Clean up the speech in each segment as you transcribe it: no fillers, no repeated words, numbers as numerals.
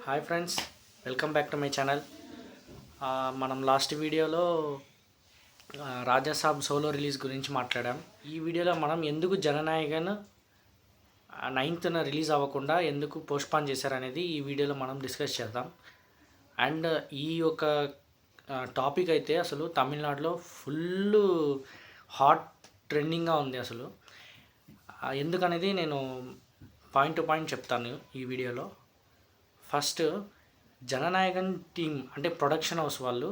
Hi friends, welcome back to my channel. మనం last వీడియోలో Raja Saab solo release గురించి మాట్లాడాం. ఈ వీడియోలో మనం ఎందుకు జననాయకన్ 9th రిలీజ్ అవ్వకుండా ఎందుకు పోస్ట్పాన్ చేశారనేది ఈ వీడియోలో మనం డిస్కస్ చేద్దాం. అండ్ ఈ యొక్క టాపిక్ అయితే అసలు తమిళనాడులో ఫుల్ హాట్ ట్రెండింగ్గా ఉంది. అసలు ఎందుకనేది నేను పాయింట్ టు పాయింట్ చెప్తాను ఈ వీడియోలో. ఫస్ట్, జననాయకన్ టీమ్ అంటే ప్రొడక్షన్ హౌస్ వాళ్ళు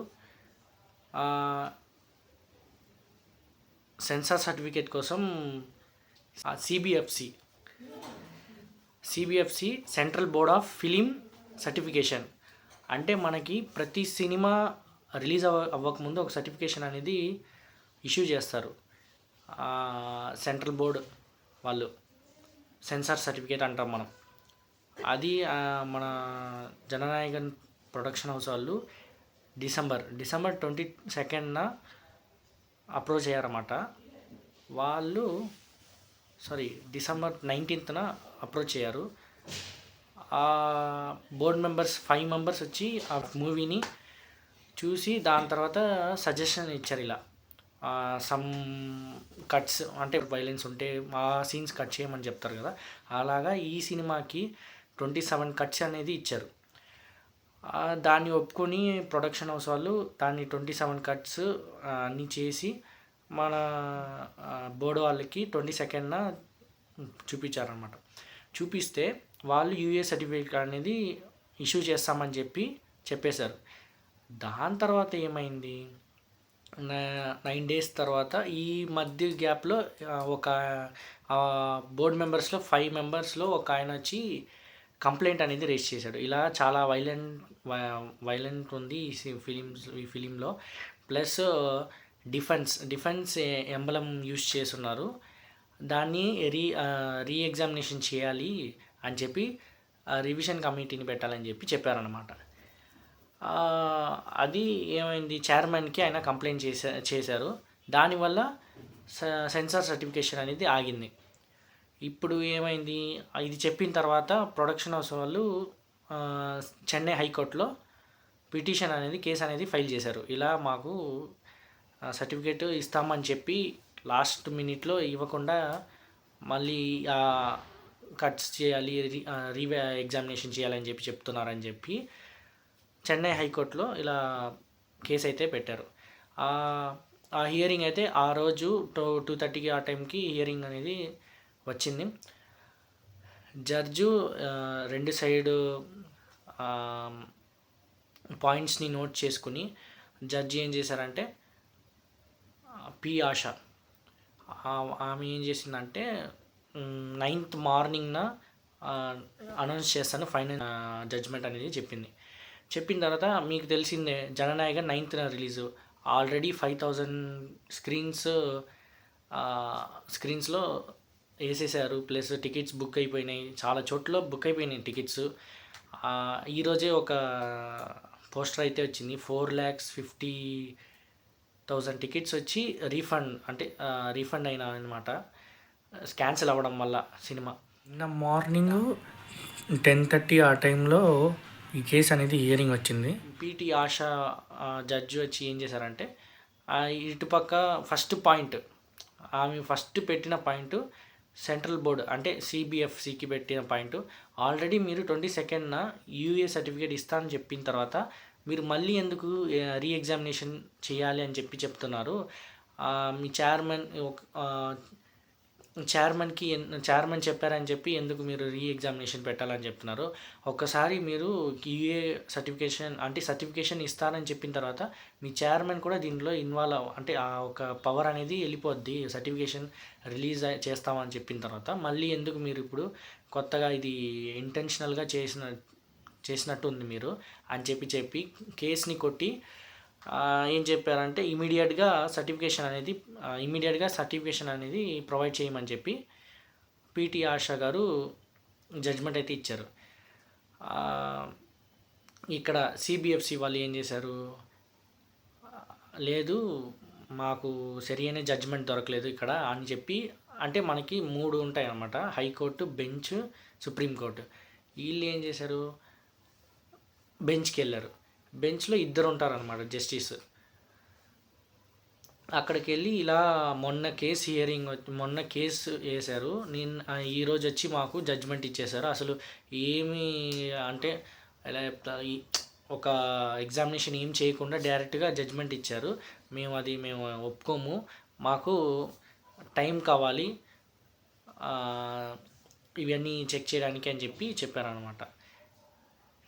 సెన్సార్ సర్టిఫికేట్ కోసం CBFC central board of film certification అంటే మనకి ప్రతి సినిమా రిలీజ్ అవ్వకముందు ఒక సర్టిఫికేషన్ అనేది ఇష్యూ చేస్తారు. సెంట్రల్ బోర్డ్ వాళ్ళు సెన్సార్ సర్టిఫికేట్ అంటాం మనం. అది మన జననాయకన్ ప్రొడక్షన్ హౌస్ వాళ్ళు డిసెంబర్ 22nd అప్రోచ్ అయ్యారన్నమాట. వాళ్ళు డిసెంబర్ 19th అప్రోచ్ అయ్యారు. బోర్డ్ మెంబర్స్ 5 మెంబర్స్ వచ్చి ఆ మూవీని చూసి దాని తర్వాత సజెషన్ ఇచ్చారు. ఇలా సమ్ కట్స్ అంటే వైలెన్స్ ఉంటే ఆ సీన్స్ కట్ చేయమని చెప్తారు కదా, అలాగా ఈ సినిమాకి 27 కట్స్ అనేది ఇచ్చారు. దాన్ని ఒప్పుకొని ప్రొడక్షన్ హౌస్ వాళ్ళు దాన్ని 27 కట్స్ అన్నీ చేసి మన బోర్డు వాళ్ళకి 22nd చూపించారనమాట. చూపిస్తే వాళ్ళు యూఏ సర్టిఫికేట్ అనేది ఇష్యూ చేస్తామని చెప్పేశారు. దాని తర్వాత ఏమైంది, 9 days తర్వాత ఈ మధ్య గ్యాప్లో ఒక బోర్డ్ మెంబర్స్లో 5 మెంబర్స్లో ఒక ఆయన వచ్చి కంప్లైంట్ అనేది రేజ్ చేశాడు. ఇలా చాలా వైలెంట్ ఉంది ఈ ఫిలింలో. ప్లస్ డిఫెన్స్ ఎంబలం యూజ్ చేస్తున్నారు, దాన్ని రీ ఎగ్జామినేషన్ చేయాలి అని చెప్పి రివిజన్ కమిటీని పెట్టాలని చెప్పారనమాట. అది ఏమైంది, చైర్మన్కి ఆయన కంప్లైంట్ చేశారు. దానివల్ల సెన్సార్ సర్టిఫికేషన్ అనేది ఆగింది. ఇప్పుడు ఏమైంది, ఇది చెప్పిన తర్వాత ప్రొడక్షన్ హౌస్ వాళ్ళు చెన్నై హైకోర్టులో పిటిషన్ అనేది కేసు అనేది ఫైల్ చేశారు. ఇలా మాకు సర్టిఫికేట్ ఇస్తామని చెప్పి లాస్ట్ మినిట్లో ఇవ్వకుండా మళ్ళీ కట్స్ చేయాలి, ఎగ్జామినేషన్ చేయాలని చెప్తున్నారని చెప్పి చెన్నై హైకోర్టులో ఇలా కేసు అయితే పెట్టారు. ఆ హియరింగ్ అయితే ఆ రోజు 2:30కి ఆ టైంకి హియరింగ్ అనేది వచ్చింది. జడ్జు 2 సైడ్ పాయింట్స్ని నోట్ చేసుకుని జడ్జి ఏం చేశారంటే, పి ఆశ ఆమె ఏం చేసిందంటే 9th మార్నింగ్న అనౌన్స్ చేస్తాను ఫైనల్ జడ్జ్మెంట్ అనేది చెప్పిన తర్వాత మీకు తెలిసిందే జననాయకన్ 9th రిలీజు. ఆల్రెడీ 5,000 స్క్రీన్స్లో వేసేసారు. ప్లస్ టికెట్స్ బుక్ అయిపోయినాయి, చాలా చోట్ల బుక్ అయిపోయినాయి టికెట్స్. ఈరోజే ఒక పోస్టర్ అయితే వచ్చింది, 4,50,000 టికెట్స్ వచ్చి రీఫండ్ అయినా అనమాట, క్యాన్సిల్ అవ్వడం వల్ల సినిమా. నిన్న మార్నింగ్ 10:30 ఆ టైంలో ఈ కేసు అనేది హియరింగ్ వచ్చింది. పిటి ఆశ జడ్జి వచ్చి ఏం చేశారంటే, ఇటుపక్క ఆమె ఫస్ట్ పెట్టిన పాయింట్ సెంట్రల్ బోర్డ్ అంటే సిబిఎఫ్సికి పెట్టిన పాయింట్, ఆల్రెడీ మీరు 22nd యూఏ సర్టిఫికేట్ ఇస్తానని చెప్పిన తర్వాత మీరు మళ్ళీ ఎందుకు రీ ఎగ్జామినేషన్ చేయాలి అని చెప్తున్నారు. మీ చైర్మన్ చెప్పారని చెప్పి ఎందుకు మీరు రీ ఎగ్జామినేషన్ పెట్టాలని చెప్తున్నారు. ఒక్కసారి మీరు యూఏ సర్టిఫికేషన్ ఇస్తానని చెప్పిన తర్వాత మీ చైర్మన్ కూడా దీనిలో ఇన్వాల్వ్ అంటే ఆ ఒక పవర్ అనేది వెళ్ళిపోద్ది. సర్టిఫికేషన్ రిలీజ్ చేస్తామని చెప్పిన తర్వాత మళ్ళీ ఎందుకు మీరు ఇప్పుడు కొత్తగా ఇది ఇంటెన్షనల్గా చేసినట్టు ఉంది మీరు అని చెప్పి కేసుని కొట్టి ఏం చెప్పారంటే ఇమీడియట్గా సర్టిఫికేషన్ అనేది ప్రొవైడ్ చేయమని చెప్పి పిటి ఆశా గారు జడ్జ్మెంట్ అయితే ఇచ్చారు. ఇక్కడ సిబిఎఫ్సి వాళ్ళు ఏం చేశారు, లేదు మాకు సరైన జడ్జ్మెంట్ దొరకలేదు ఇక్కడ అని చెప్పి, అంటే మనకి 3 ఉంటాయి అన్నమాట, హైకోర్టు, బెంచ్, సుప్రీంకోర్టు. వీళ్ళు ఏం చేశారు, బెంచ్కి వెళ్ళారు. బెంచ్లో ఇద్దరు ఉంటారనమాట జస్టిస్. అక్కడికి వెళ్ళి ఇలా మొన్న కేసు వేశారు, ఈరోజు వచ్చి మాకు జడ్జిమెంట్ ఇచ్చేశారు. అసలు ఏమి అంటే ఎలా చెప్తా, ఒక ఎగ్జామినేషన్ ఏం చేయకుండా డైరెక్ట్గా జడ్జిమెంట్ ఇచ్చారు. మేము ఒప్పుకోము, మాకు టైం కావాలి ఇవన్నీ చెక్ చేయడానికి అని చెప్పారనమాట.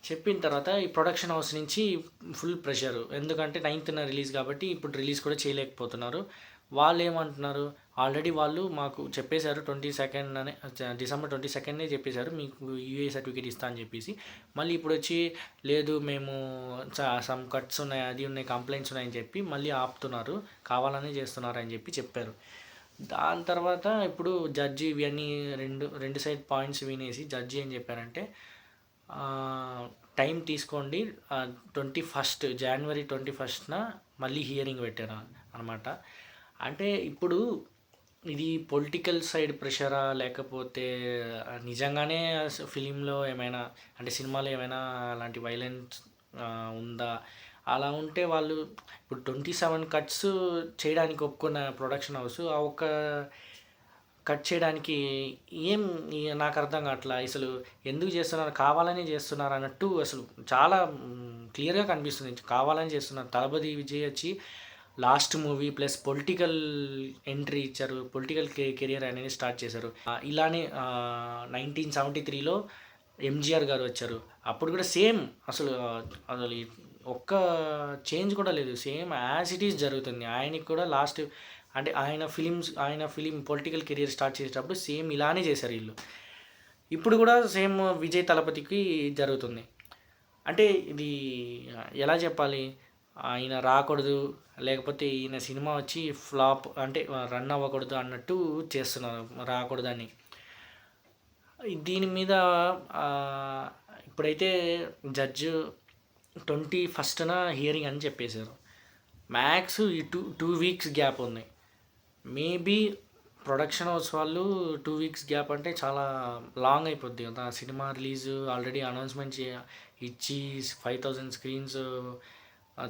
చెప్పిన తర్వాత ఈ ప్రొడక్షన్ హౌస్ నుంచి ఫుల్ ప్రెషరు, ఎందుకంటే 9th రిలీజ్ కాబట్టి ఇప్పుడు రిలీజ్ కూడా చేయలేకపోతున్నారు. వాళ్ళు ఏమంటున్నారు, ఆల్రెడీ వాళ్ళు మాకు చెప్పేశారు 22nd అని, December 22nd చెప్పేశారు మీకు యూఏ సర్టిఫికేట్ ఇస్తా అని చెప్పేసి. మళ్ళీ ఇప్పుడు వచ్చి లేదు మేము సమ్ కట్స్ ఉన్నాయి, అది ఉన్నాయి, కంప్లైంట్స్ ఉన్నాయని చెప్పి మళ్ళీ ఆపుతున్నారు, కావాలని చేస్తున్నారు అని చెప్పారు. దాని తర్వాత ఇప్పుడు జడ్జి ఇవన్నీ రెండు సైడ్ పాయింట్స్ వినేసి జడ్జి ఏం చెప్పారంటే, టైం తీసుకోండి, January 21st మళ్ళీ హియరింగ్ పెట్టారు అనమాట. అంటే ఇప్పుడు ఇది పొలిటికల్ సైడ్ ప్రెషరా, లేకపోతే నిజంగానే ఫిలింలో ఏమైనా అంటే సినిమాలో ఏమైనా అలాంటి వైలెన్స్ ఉందా? అలా ఉంటే వాళ్ళు ఇప్పుడు 27 కట్స్ చేయడానికి ఒప్పుకున్న ప్రొడక్షన్ హౌస్ ఆ ఒక్క కట్ చేయడానికి నాకు అర్థం కావట్లా. అసలు ఎందుకు చేస్తున్నారు, కావాలని చేస్తున్నారు అన్నట్టు అసలు చాలా క్లియర్గా కనిపిస్తుంది, కావాలని చేస్తున్నారు. తలపతి విజయ్ వచ్చి last movie plus political entry ఇచ్చారు, పొలిటికల్ కెరియర్ అనేది స్టార్ట్ చేశారు. ఇలానే 1973లో ఎంజీఆర్ గారు వచ్చారు, అప్పుడు కూడా సేమ్ అసలు ఒక్క చేంజ్ కూడా లేదు, సేమ్ యాజ్ ఇట్ ఈస్ జరుగుతుంది. ఆయనకి కూడా లాస్ట్ అంటే ఆయన ఫిలిం పొలిటికల్ కెరియర్ స్టార్ట్ చేసేటప్పుడు సేమ్ ఇలానే చేశారు వీళ్ళు. ఇప్పుడు కూడా సేమ్ విజయ్ తలపతికి జరుగుతుంది. అంటే ఇది ఎలా చెప్పాలి, ఆయన రాకూడదు, లేకపోతే ఈయన సినిమా వచ్చి ఫ్లాప్ అంటే రన్ అవ్వకూడదు అన్నట్టు చేస్తున్నారు, రాకూడదని. దీని మీద ఇప్పుడైతే జడ్జి 21st హియరింగ్ అని చెప్పేశారు. మ్యాక్స్ ఈ 2 weeks గ్యాప్ ఉంది. మేబీ ప్రొడక్షన్ హౌస్ వాళ్ళు 2 weeks గ్యాప్ అంటే చాలా లాంగ్ అయిపోద్ది కదా. సినిమా రిలీజ్ ఆల్రెడీ అనౌన్స్మెంట్ ఇచ్చి 5000 స్క్రీన్స్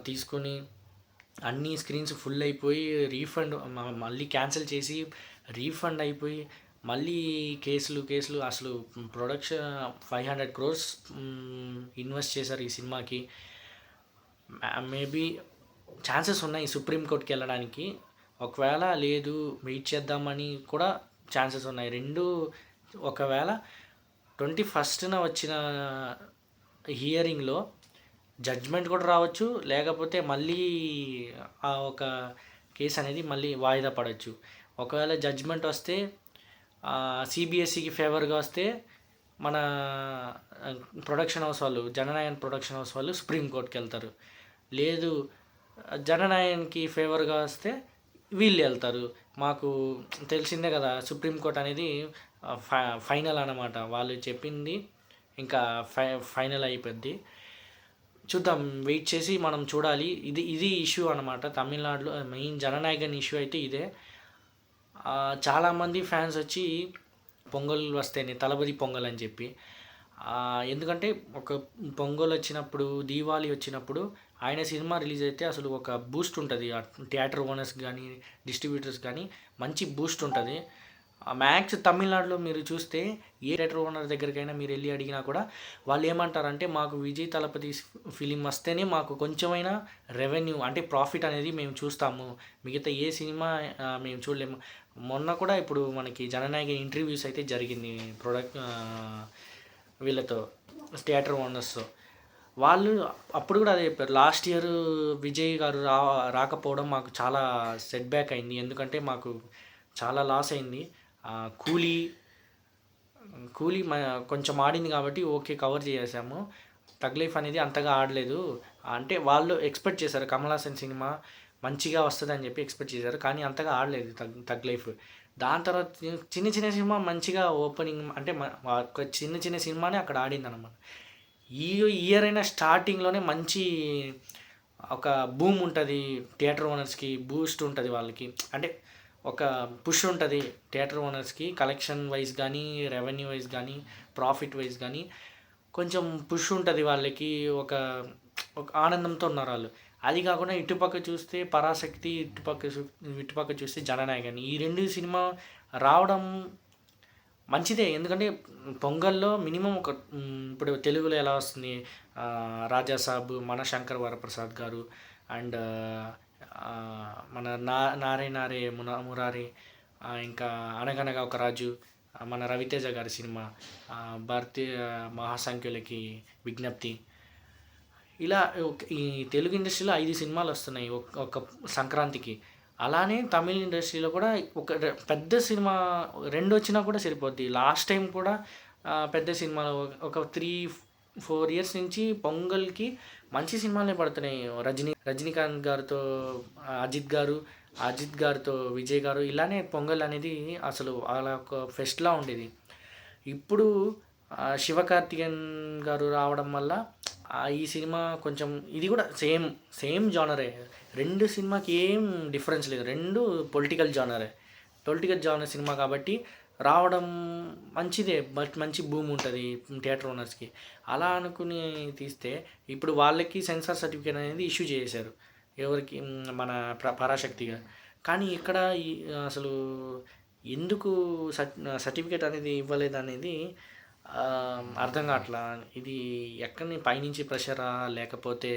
తీసుకొని అన్ని స్క్రీన్స్ ఫుల్ అయిపోయి రీఫండ్ మళ్ళీ క్యాన్సిల్ చేసి రీఫండ్ అయిపోయి మళ్ళీ కేసులు అసలు ప్రొడక్షన్ 500 crores ఇన్వెస్ట్ చేశారు ఈ సినిమాకి. మేబీ ఛాన్సెస్ ఉన్నాయి సుప్రీంకోర్టుకి వెళ్ళడానికి, ఒకవేళ లేదు వెయిట్ చేద్దామని కూడా ఛాన్సెస్ ఉన్నాయి. ఒకవేళ 21st వచ్చిన హియరింగ్లో జడ్జ్మెంట్ కూడా రావచ్చు, లేకపోతే మళ్ళీ ఆ ఒక కేసు అనేది మళ్ళీ వాయిదా పడవచ్చు. ఒకవేళ జడ్జ్మెంట్ వస్తే సిబిఎస్ఈకి ఫేవర్గా వస్తే మన ప్రొడక్షన్ హౌస్ వాళ్ళు, జననాయన్ ప్రొడక్షన్ హౌస్ వాళ్ళు సుప్రీంకోర్టుకి వెళ్తారు. లేదు జననాయన్కి ఫేవర్గా వస్తే వీళ్ళు వెళ్తారు. మాకు తెలిసిందే కదా, సుప్రీంకోర్టు అనేది ఫైనల్ అన్నమాట, వాళ్ళు చెప్పింది ఇంకా ఫైనల్ అయిపోద్ది. చూద్దాం, వెయిట్ చేసి మనం చూడాలి. ఇది ఇష్యూ అనమాట తమిళనాడులో. మెయిన్ జననాయకన్ ఇష్యూ అయితే ఇదే. చాలామంది ఫ్యాన్స్ వచ్చి పొంగల్ వస్తేనే తలపతి పొంగల్ అని చెప్పి, ఎందుకంటే ఒక పొంగల్ వచ్చినప్పుడు, దీవాళి వచ్చినప్పుడు ఆయన సినిమా రిలీజ్ అయితే అసలు ఒక బూస్ట్ ఉంటుంది, థియేటర్ ఓనర్స్ కానీ డిస్ట్రిబ్యూటర్స్ కానీ మంచి బూస్ట్ ఉంటుంది. మ్యాక్స్ తమిళనాడులో మీరు చూస్తే ఏ థియేటర్ ఓనర్ దగ్గరికైనా మీరు వెళ్ళి అడిగినా కూడా వాళ్ళు ఏమంటారంటే, మాకు విజయ్ తలపతి ఫిలిం వస్తేనే మాకు కొంచెమైనా రెవెన్యూ అంటే ప్రాఫిట్ అనేది మేము చూస్తాము, మిగతా ఏ సినిమా మేము చూడలేము. మొన్న కూడా ఇప్పుడు మనకి జననాయక ఇంటర్వ్యూస్ అయితే జరిగింది వీళ్ళతో, థియేటర్ ఓనర్స్తో. వాళ్ళు అప్పుడు కూడా అదే చెప్పారు, లాస్ట్ ఇయర్ విజయ్ గారు రాకపోవడం మాకు చాలా సెట్ బ్యాక్ అయింది, ఎందుకంటే మాకు చాలా లాస్ అయింది. కూలీ కొంచెం ఆడింది కాబట్టి ఓకే కవర్ చేసాము, తగ్ లైఫ్ అనేది అంతగా ఆడలేదు. అంటే వాళ్ళు ఎక్స్పెక్ట్ చేశారు కమల్ హాసన్ సినిమా మంచిగా వస్తుంది అని చెప్పి ఎక్స్పెక్ట్ చేశారు, కానీ అంతగా ఆడలేదు తగ్ లైఫ్. దాని తర్వాత చిన్న సినిమా మంచిగా ఓపెనింగ్ అంటే ఒక చిన్న సినిమానే అక్కడ ఆడింది అనమాట. ఈ ఇయర్ అయినా స్టార్టింగ్లోనే మంచి ఒక బూమ్ ఉంటుంది, థియేటర్ ఓనర్స్కి బూస్ట్ ఉంటుంది, వాళ్ళకి అంటే ఒక పుష్ ఉంటుంది థియేటర్ ఓనర్స్కి, కలెక్షన్ వైజ్ కానీ రెవెన్యూ వైజ్ కానీ ప్రాఫిట్ వైజ్ కానీ కొంచెం పుష్ ఉంటది వాళ్ళకి. ఒక ఒక ఆనందంతో ఉన్నారు వాళ్ళు. అది కాకుండా ఇటుపక్క చూస్తే 'పరాశక్తి', ఇటుపక్క చూస్తే 'జననాయకన్'. ఈ 2 సినిమా రావడం మంచిదే. ఎందుకంటే పొంగల్‌లో మినిమమ్ ఇప్పుడు తెలుగులో ఎలా వస్తుంది 'రాజాసాబ్', మన 'శంకర్ వరప్రసాద్' గారు అండ్ మన 'నారే నారే మురారి', ఇంకా 'అనగనగా ఒక రాజు', మన 'రవితేజ' గారి సినిమా 'భారతీయ మహాసంఖ్యులకి విజ్ఞప్తి'. ఇలా ఈ తెలుగు ఇండస్ట్రీలో 5 సినిమాలు వస్తున్నాయి ఒక సంక్రాంతికి. అలానే తమిళ్ ఇండస్ట్రీలో కూడా ఒక పెద్ద సినిమా 2 వచ్చినా కూడా సరిపోద్ది. లాస్ట్ టైం కూడా పెద్ద సినిమాలు ఒక 3, 4 ఇయర్స్ నుంచి పొంగల్‌కి మంచి సినిమాలే పడుతున్నాయి. రజనీకాంత్ గారితో అజిత్ గారితో విజయ్ గారు, ఇలానే పొంగల్ అనేది అసలు అలా ఒక ఫెస్ట్‌లా ఉండేది. ఇప్పుడు శివకార్తికేయన్ గారు రావడం వల్ల ఈ సినిమా కొంచెం ఇది కూడా సేమ్ జానరే. 2 సినిమాకి ఏం డిఫరెన్స్ లేదు. 2 పొలిటికల్ జానర్ సినిమా కాబట్టి రావడం మంచిదే. బట్ మంచి బూమ్ ఉంటుంది థియేటర్ ఓనర్స్‌కి. అలా అనుకుని తీస్తే ఇప్పుడు వాళ్ళకి సెన్సార్ సర్టిఫికేట్ అనేది ఇష్యూ చేశారు. ఎవరికి? మన పరాశక్తి గారు. కానీ ఇక్కడ అసలు ఎందుకు సర్టిఫికేట్ అనేది ఇవ్వలేదనేది అర్థం కావట్లా. ఇది ఎక్కడి పైనుంచి ప్రెషరా? లేకపోతే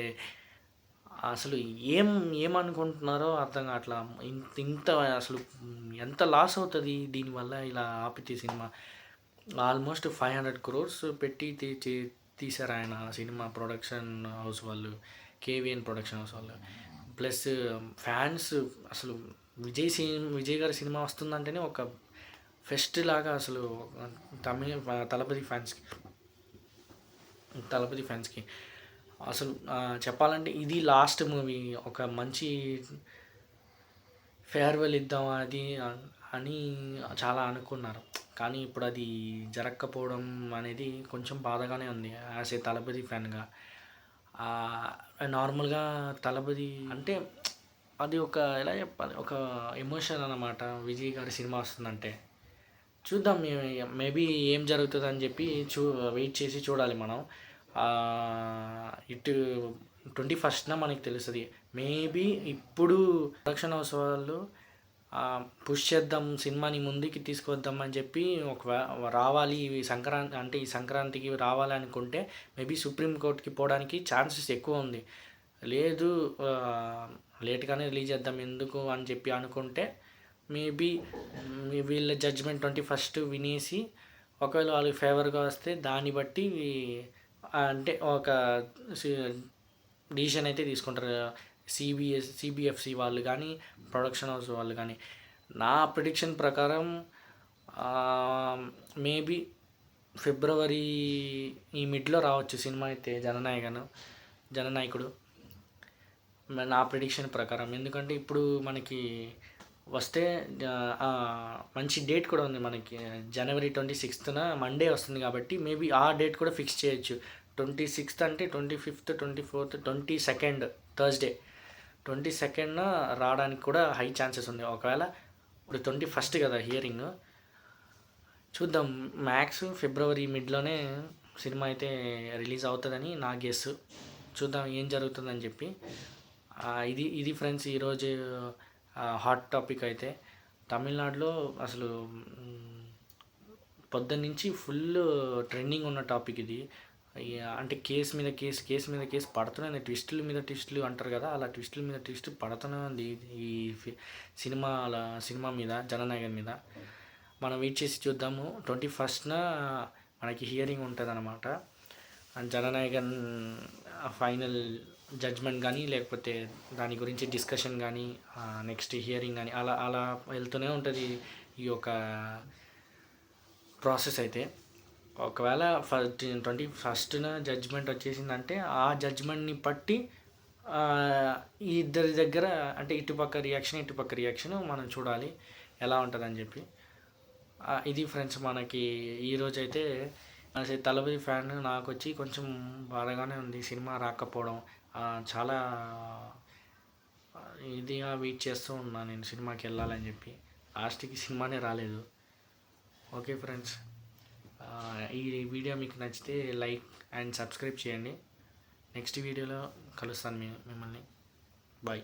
అసలు ఏమనుకుంటున్నారో అర్థం కావట్లా. ఇంత అసలు ఎంత లాస్ అవుతుంది దీనివల్ల ఇలా ఆపితే సినిమా. ఆల్మోస్ట్ 500 crores పెట్టి తీశారు ఆయన సినిమా. ప్రొడక్షన్ హౌస్ వాళ్ళు, కేవీఎన్ ప్రొడక్షన్ హౌస్ వాళ్ళు. ప్లస్ ఫ్యాన్స్ అసలు విజయ్ గారి సినిమా వస్తుందంటేనే ఒక ఫెస్ట్ లాగా అసలు తలపతి ఫ్యాన్స్కి అసలు చెప్పాలంటే ఇది లాస్ట్ మూవీ. ఒక మంచి ఫేర్వెల్ ఇద్దాం అది అని చాలా అనుకున్నారు. కానీ ఇప్పుడు అది జరగకపోవడం అనేది కొంచెం బాధగానే ఉంది యాజ్ ఏ తలపతి ఫ్యాన్గా. నార్మల్గా తలపతి అంటే అది ఒక ఎలా చెప్పాలి, ఒక ఎమోషన్ అన్నమాట. విజయ్ గారి సినిమా వస్తుందంటే చూద్దాం. మేబీ ఏం జరుగుతుందని చెప్పి వెయిట్ చేసి చూడాలి మనం. ఇటు 21st మనకి తెలుస్తుంది. మేబీ ఇప్పుడు ప్రొడక్షన్ హౌస్ వాళ్ళు పుష్ చేద్దాం, సినిమాని ముందుకి తీసుకొద్దామని చెప్పి రావాలి ఈ సంక్రాంతికి రావాలి అనుకుంటే మేబీ సుప్రీంకోర్టుకి పోవడానికి ఛాన్సెస్ ఎక్కువ ఉంది. లేదు లేట్గానే రిలీజ్ చేద్దాం ఎందుకు అని చెప్పి అనుకుంటే మేబీ వీళ్ళ జడ్జ్మెంట్ 21st వినేసి ఒకవేళ వాళ్ళకి ఫేవర్గా వస్తే దాన్ని బట్టి అంటే ఒక డిసిషన్ అయితే తీసుకుంటారు. సిబిఎఫ్సి వాళ్ళు కానీ ప్రొడక్షన్ హౌస్ వాళ్ళు కానీ. నా ప్రిడిక్షన్ ప్రకారం మేబీ ఫిబ్రవరి ఈ మిడ్లో రావచ్చు సినిమా అయితే జననాయకుడు నా ప్రిడిక్షన్ ప్రకారం. ఎందుకంటే ఇప్పుడు మనకి వస్తే మంచి డేట్ కూడా ఉంది మనకి. జనవరి 26th మండే వస్తుంది కాబట్టి మేబీ ఆ డేట్ కూడా ఫిక్స్ చేయొచ్చు. 26th అంటే 25th, 24th, 22nd Thursday 22nd రావడానికి కూడా హై ఛాన్సెస్ ఉంది. ఒకవేళ ఇప్పుడు 21st కదా హియరింగ్, చూద్దాం. మ్యాక్స్ ఫిబ్రవరి మిడ్లోనే సినిమా అయితే రిలీజ్ అవుతుందని నా గెస్. చూద్దాం ఏం జరుగుతుందని చెప్పి. ఇది ఫ్రెండ్స్ ఈరోజు హాట్ టాపిక్ అయితే. తమిళనాడులో అసలు పొద్దున్నుంచి ఫుల్ ట్రెండింగ్ ఉన్న టాపిక్ ఇది. అంటే కేసు మీద కేసు పడుతూనే ట్విస్టుల మీద ట్విస్టులు అంటారు కదా, అలా ట్విస్టుల మీద ట్విస్ట్ పడుతూనే ఉంది ఈ సినిమా మీద, జననాయకన్ మీద. మనం వెయిట్ చేసి చూద్దాము. 21st మనకి హియరింగ్ ఉంటుంది అన్నమాట. జననాయకన్ ఫైనల్ జడ్జ్మెంట్ కానీ లేకపోతే దాని గురించి డిస్కషన్ కానీ నెక్స్ట్ హియరింగ్ కానీ అలా వెళ్తూనే ఉంటుంది ఈ యొక్క ప్రాసెస్ అయితే. ఒకవేళ 21st జడ్జ్మెంట్ వచ్చేసిందంటే ఆ జడ్జ్మెంట్ని బట్టి ఈ ఇద్దరి దగ్గర అంటే ఇటుపక్క రియాక్షన్ మనం చూడాలి ఎలా ఉంటుందని చెప్పి. ఇది ఫ్రెండ్స్ మనకి ఈరోజైతే తలపతి ఫ్యాన్ నాకు వచ్చి కొంచెం బాధగానే ఉంది సినిమా రాకపోవడం. చాలా ఇదిగా వెయిట్ చేస్తూ ఉన్నాను నేను సినిమాకి వెళ్ళాలని చెప్పి. లాస్ట్కి సినిమానే రాలేదు. ఓకే ఫ్రెండ్స్, ఈ వీడియో మీకు నచ్చితే లైక్ అండ్ సబ్స్క్రైబ్ చేయండి. నెక్స్ట్ వీడియోలో కలుస్తాను మిమ్మల్ని. బాయ్.